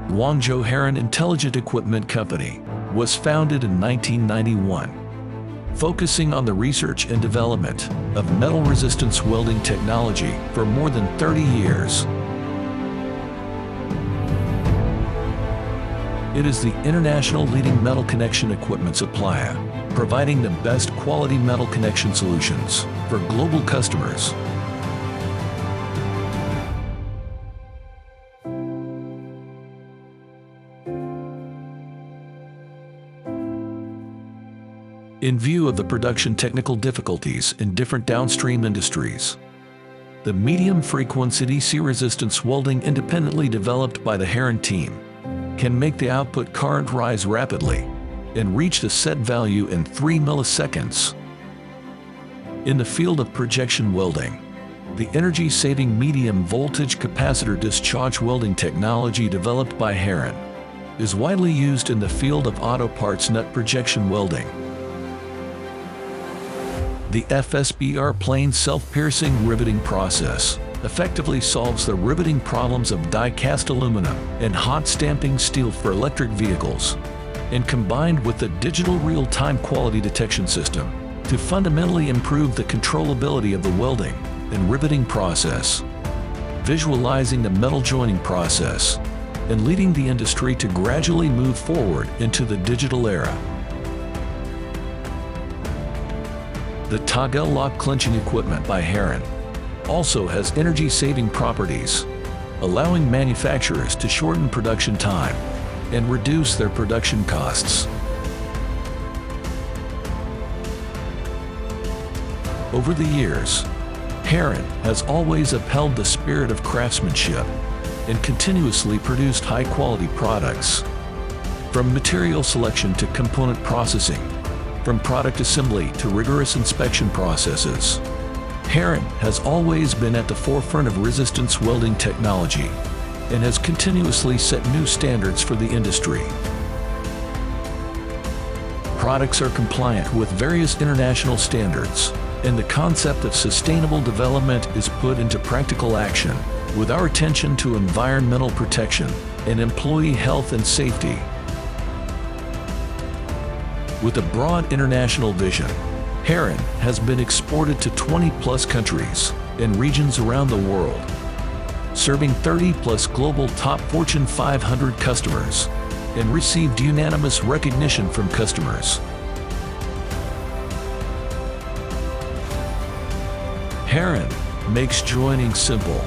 Guangzhou Heron Intelligent Equipment Company was founded in 1991, focusing on the research and development of metal resistance welding technology for more than 30 years. It is the international leading metal connection equipment supplier, providing the best quality metal connection solutions for global customers. In view of the production technical difficulties in different downstream industries, the medium-frequency DC resistance welding independently developed by the Heron team can make the output current rise rapidly and reach the set value in 3 milliseconds. In the field of projection welding, the energy-saving medium-voltage capacitor discharge welding technology developed by Heron is widely used in the field of auto parts nut projection welding. The FSBR plane self-piercing riveting process effectively solves the riveting problems of die-cast aluminum and hot stamping steel for electric vehicles, and combined with the digital real-time quality detection system to fundamentally improve the controllability of the welding and riveting process, visualizing the metal joining process, and leading the industry to gradually move forward into the digital era. The toggle lock clinching equipment by Heron also has energy-saving properties, allowing manufacturers to shorten production time and reduce their production costs. Over the years, Heron has always upheld the spirit of craftsmanship and continuously produced high-quality products. From material selection to component processing, from product assembly to rigorous inspection processes, Heron has always been at the forefront of resistance welding technology and has continuously set new standards for the industry. Products are compliant with various international standards, and the concept of sustainable development is put into practical action with our attention to environmental protection and employee health and safety. With a broad international vision, Heron has been exported to 20+ countries and regions around the world, serving 30+ global top Fortune 500 customers, and received unanimous recognition from customers. Heron makes joining simple.